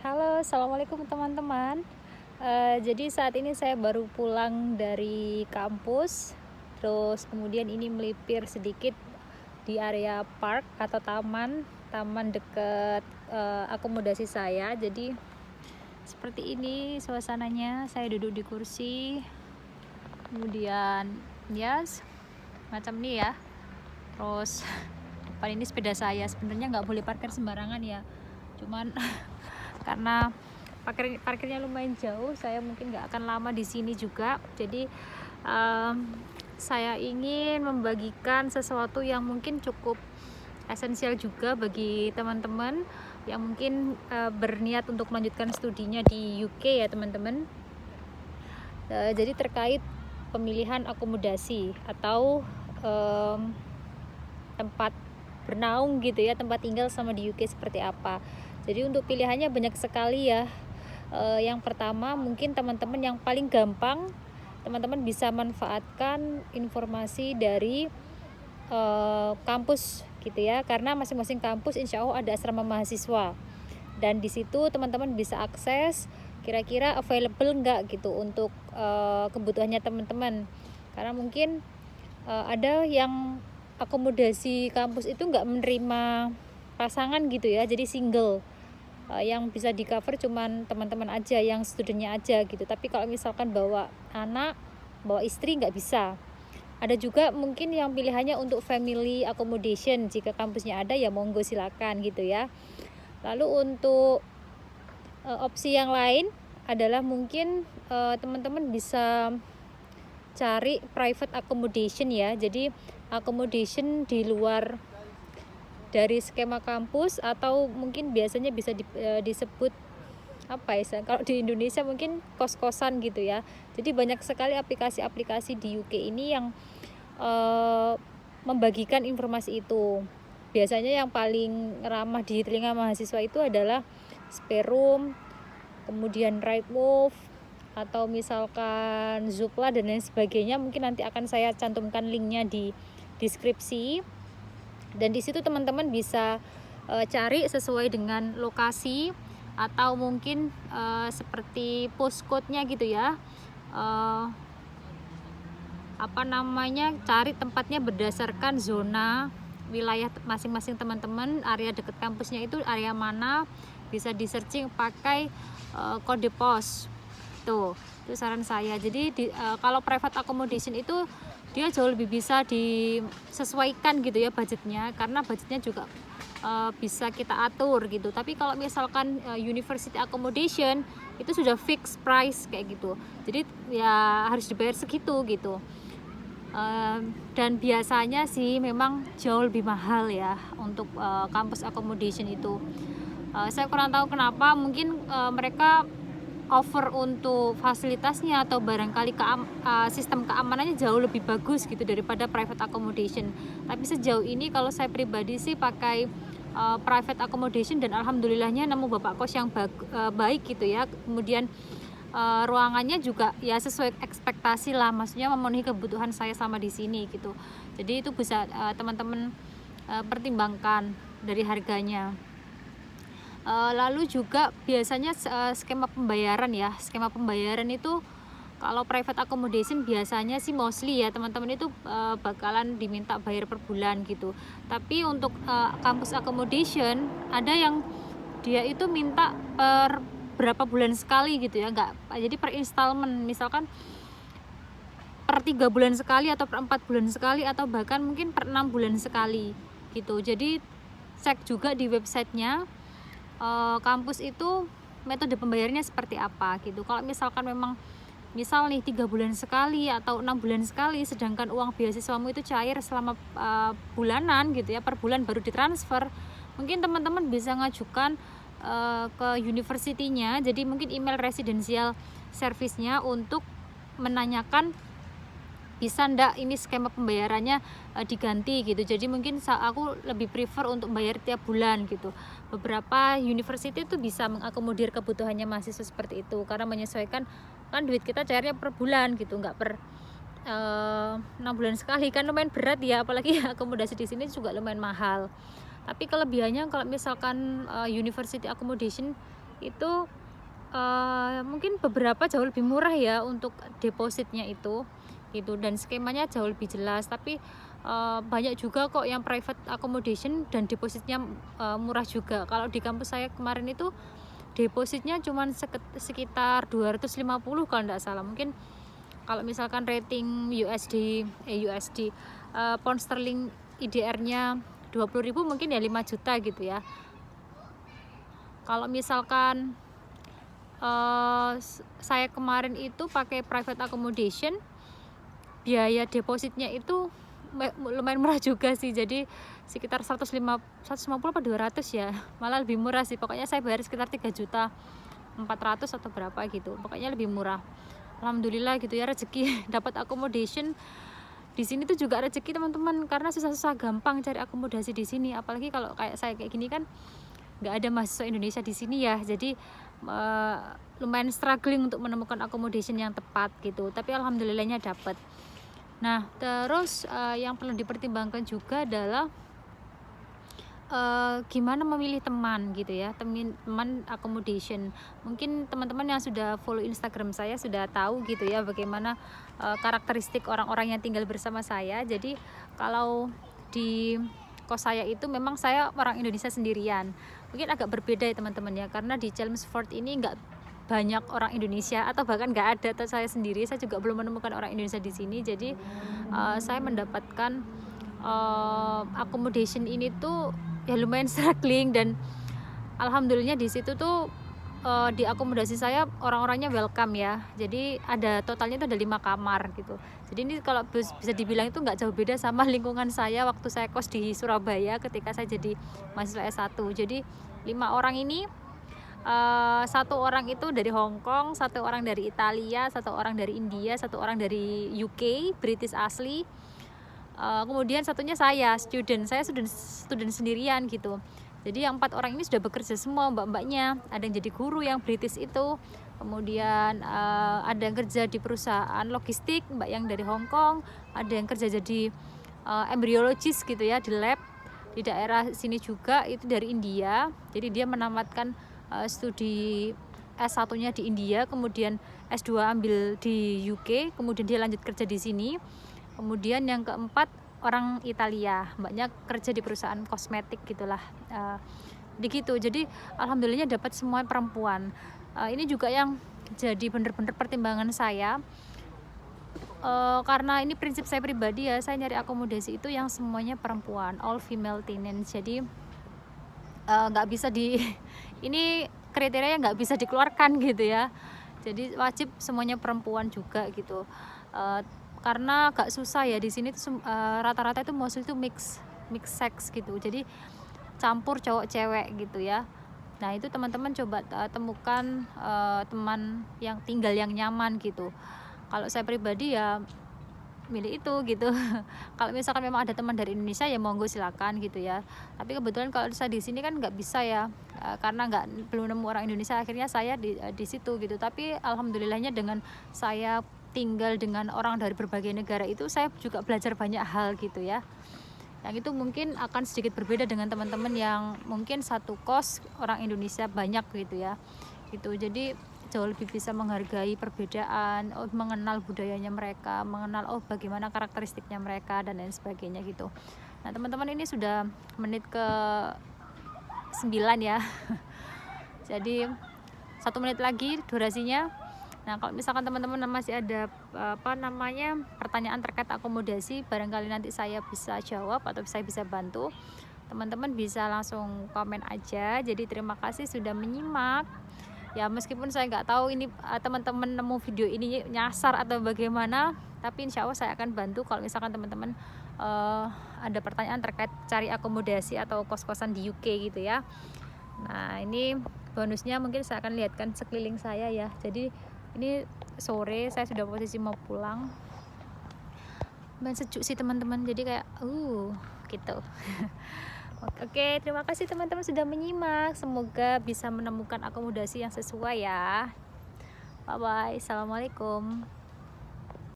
Halo, assalamualaikum teman-teman. Jadi saat ini saya baru pulang dari kampus, terus kemudian ini melipir sedikit di area park atau taman dekat akomodasi saya. Jadi seperti ini suasananya. Saya duduk di kursi, kemudian macam ini ya. Terus depan ini sepeda saya. Sebenarnya nggak boleh parkir sembarangan ya, cuman karena parkirnya lumayan jauh, saya mungkin nggak akan lama di sini juga. Jadi saya ingin membagikan sesuatu yang mungkin cukup esensial juga bagi teman-teman yang mungkin berniat untuk melanjutkan studinya di UK ya teman-teman. Jadi terkait pemilihan akomodasi atau tempat bernaung gitu ya, tempat tinggal sama di UK seperti apa. Jadi untuk pilihannya banyak sekali ya. Yang pertama mungkin teman-teman yang paling gampang, teman-teman bisa manfaatkan informasi dari kampus gitu ya, karena masing-masing kampus insya Allah ada asrama mahasiswa, dan di situ teman-teman bisa akses kira-kira available nggak gitu untuk kebutuhannya teman-teman. Karena mungkin ada yang akomodasi kampus itu nggak menerima pasangan gitu ya, jadi single. Yang bisa di cover cuman teman-teman aja, yang studentnya aja gitu. Tapi kalau misalkan bawa anak, bawa istri nggak bisa. Ada juga mungkin yang pilihannya untuk family accommodation, jika kampusnya ada ya monggo silakan gitu ya. Lalu untuk opsi yang lain adalah mungkin teman-teman bisa cari private accommodation ya. Jadi accommodation di luar dari skema kampus, atau mungkin biasanya bisa disebut apa ya, kalau di Indonesia mungkin kos-kosan gitu ya. Jadi banyak sekali aplikasi-aplikasi di UK ini yang membagikan informasi itu. Biasanya yang paling ramah di telinga mahasiswa itu adalah Sperum, kemudian Rightmove, atau misalkan Zoopla dan lain sebagainya. Mungkin nanti akan saya cantumkan linknya di deskripsi. Dan di situ teman-teman bisa cari sesuai dengan lokasi, atau mungkin seperti postcode-nya gitu ya. Cari tempatnya berdasarkan zona wilayah masing-masing teman-teman. Area dekat kampusnya itu area mana, bisa di searching pakai kode pos. Itu saran saya. Jadi kalau private accommodation itu dia jauh lebih bisa disesuaikan gitu ya budgetnya, karena budgetnya juga bisa kita atur gitu. Tapi kalau misalkan university accommodation itu sudah fixed price kayak gitu, jadi ya harus dibayar segitu gitu. Dan biasanya sih memang jauh lebih mahal ya untuk campus accommodation itu. Saya kurang tahu kenapa, mungkin mereka offer untuk fasilitasnya atau barangkali sistem keamanannya jauh lebih bagus gitu daripada private accommodation. Tapi sejauh ini kalau saya pribadi sih pakai private accommodation, dan alhamdulillahnya nemu bapak kos yang baik gitu ya. Kemudian ruangannya juga ya sesuai ekspektasi lah, maksudnya memenuhi kebutuhan saya sama di sini gitu. Jadi itu bisa teman-teman pertimbangkan dari harganya. Lalu juga biasanya skema pembayaran ya. Skema pembayaran itu kalau private accommodation biasanya sih mostly ya teman-teman itu bakalan diminta bayar per bulan gitu. Tapi untuk campus accommodation ada yang dia itu minta per berapa bulan sekali gitu ya, jadi per installment, misalkan per 3 bulan sekali, atau per 4 bulan sekali, atau bahkan mungkin per 6 bulan sekali gitu. Jadi cek juga di websitenya kampus itu metode pembayarannya seperti apa gitu. Kalau misalkan memang misal nih 3 bulan sekali atau 6 bulan sekali, sedangkan uang beasiswamu itu cair selama bulanan gitu ya, per bulan baru ditransfer, mungkin teman-teman bisa ngajukan ke universitinya. Jadi mungkin email residensial service-nya untuk menanyakan bisa ndak ini skema pembayarannya diganti gitu. Jadi mungkin aku lebih prefer untuk bayar tiap bulan gitu. Beberapa university itu bisa mengakomodir kebutuhannya mahasiswa seperti itu, karena menyesuaikan kan duit kita cairnya per bulan gitu, nggak per 6 bulan sekali, kan lumayan berat ya, apalagi akomodasi di sini juga lumayan mahal. Tapi kelebihannya kalau misalkan university accommodation itu mungkin beberapa jauh lebih murah ya untuk depositnya itu gitu, dan skemanya jauh lebih jelas. Tapi banyak juga kok yang private accommodation dan depositnya murah juga. Kalau di kampus saya kemarin itu depositnya cuma sekitar 250 kalau tidak salah. Mungkin kalau misalkan rating pound sterling IDR-nya 20.000 mungkin ya 5 juta gitu ya. Kalau misalkan saya kemarin itu pakai private accommodation, biaya depositnya itu lumayan murah juga sih, jadi sekitar 150 apa 200 ya, malah lebih murah sih. Pokoknya saya bayar sekitar 3.400.000 atau berapa gitu, pokoknya lebih murah. Alhamdulillah gitu ya, rezeki dapat accommodation di sini tuh juga rezeki teman-teman, karena susah-susah gampang cari akomodasi di sini. Apalagi kalau kayak saya kayak gini kan nggak ada mahasiswa Indonesia di sini ya, jadi lumayan struggling untuk menemukan accommodation yang tepat gitu, tapi alhamdulillahnya dapat. Nah terus yang perlu dipertimbangkan juga adalah gimana memilih teman gitu ya, teman accommodation. Mungkin teman-teman yang sudah follow Instagram saya sudah tahu gitu ya bagaimana karakteristik orang-orang yang tinggal bersama saya. Jadi kalau di kos saya itu memang saya orang Indonesia sendirian. Mungkin agak berbeda ya teman-teman ya, karena di Chelmsford ini nggak banyak orang Indonesia, atau bahkan nggak ada. Atau saya sendiri, saya juga belum menemukan orang Indonesia di sini. Jadi saya mendapatkan accommodation ini tuh ya lumayan struggling, dan alhamdulillah di situ tuh di akomodasi saya orang-orangnya welcome ya. Jadi ada totalnya itu ada 5 kamar gitu. Jadi ini kalau bisa dibilang itu nggak jauh beda sama lingkungan saya waktu saya kos di Surabaya ketika saya jadi mahasiswa S1. Jadi 5 orang ini, 1 orang itu dari Hong Kong, 1 orang dari Italia, 1 orang dari India, 1 orang dari UK, British asli. Kemudian satunya saya student sendirian gitu. Jadi yang 4 orang ini sudah bekerja semua, mbak-mbaknya. Ada yang jadi guru yang British itu, kemudian ada yang kerja di perusahaan logistik, mbak yang dari Hong Kong, ada yang kerja jadi embryologist gitu ya di lab di daerah sini juga, itu dari India. Jadi dia menamatkan studi S1-nya di India, kemudian S2 ambil di UK, kemudian dia lanjut kerja di sini. Kemudian yang keempat orang Italia, mbaknya kerja di perusahaan kosmetik gitulah, begitu. Jadi alhamdulillahnya dapat semua perempuan. Ini juga yang jadi bener-bener pertimbangan saya, karena ini prinsip saya pribadi ya, saya nyari akomodasi itu yang semuanya perempuan, all female tenants. Jadi nggak bisa ini kriteria nggak bisa dikeluarkan gitu ya. Jadi wajib semuanya perempuan juga gitu. Karena agak susah ya di sini tuh, rata-rata itu mostly itu mix sex gitu, jadi campur cowok cewek gitu ya. Nah itu teman-teman coba temukan teman yang tinggal yang nyaman gitu. Kalau saya pribadi ya milih itu gitu. Kalau misalkan memang ada teman dari Indonesia ya monggo silakan gitu ya, tapi kebetulan kalau saya di sini kan nggak bisa ya, karena belum nemu orang Indonesia, akhirnya saya di situ gitu. Tapi alhamdulillahnya dengan saya tinggal dengan orang dari berbagai negara itu, saya juga belajar banyak hal gitu ya, yang itu mungkin akan sedikit berbeda dengan teman-teman yang mungkin satu kos orang Indonesia banyak gitu ya gitu. Jadi jauh lebih bisa menghargai perbedaan, mengenal budayanya mereka, mengenal bagaimana karakteristiknya mereka dan lain sebagainya gitu. Nah teman-teman, ini sudah menit ke 9 ya. Jadi 1 menit lagi durasinya. Nah kalau misalkan teman-teman masih ada pertanyaan terkait akomodasi, barangkali nanti saya bisa jawab atau saya bisa bantu, teman-teman bisa langsung komen aja. Jadi terima kasih sudah menyimak ya, meskipun saya nggak tahu ini teman-teman nemu video ini nyasar atau bagaimana, tapi insya Allah saya akan bantu kalau misalkan teman-teman ada pertanyaan terkait cari akomodasi atau kos-kosan di UK gitu ya. Nah ini bonusnya mungkin saya akan lihatkan sekeliling saya ya. Jadi ini sore, saya sudah posisi mau pulang. Main sejuk sih teman-teman, jadi kayak gitu. Oke, terima kasih teman-teman sudah menyimak. Semoga bisa menemukan akomodasi yang sesuai ya. Bye bye. Assalamualaikum.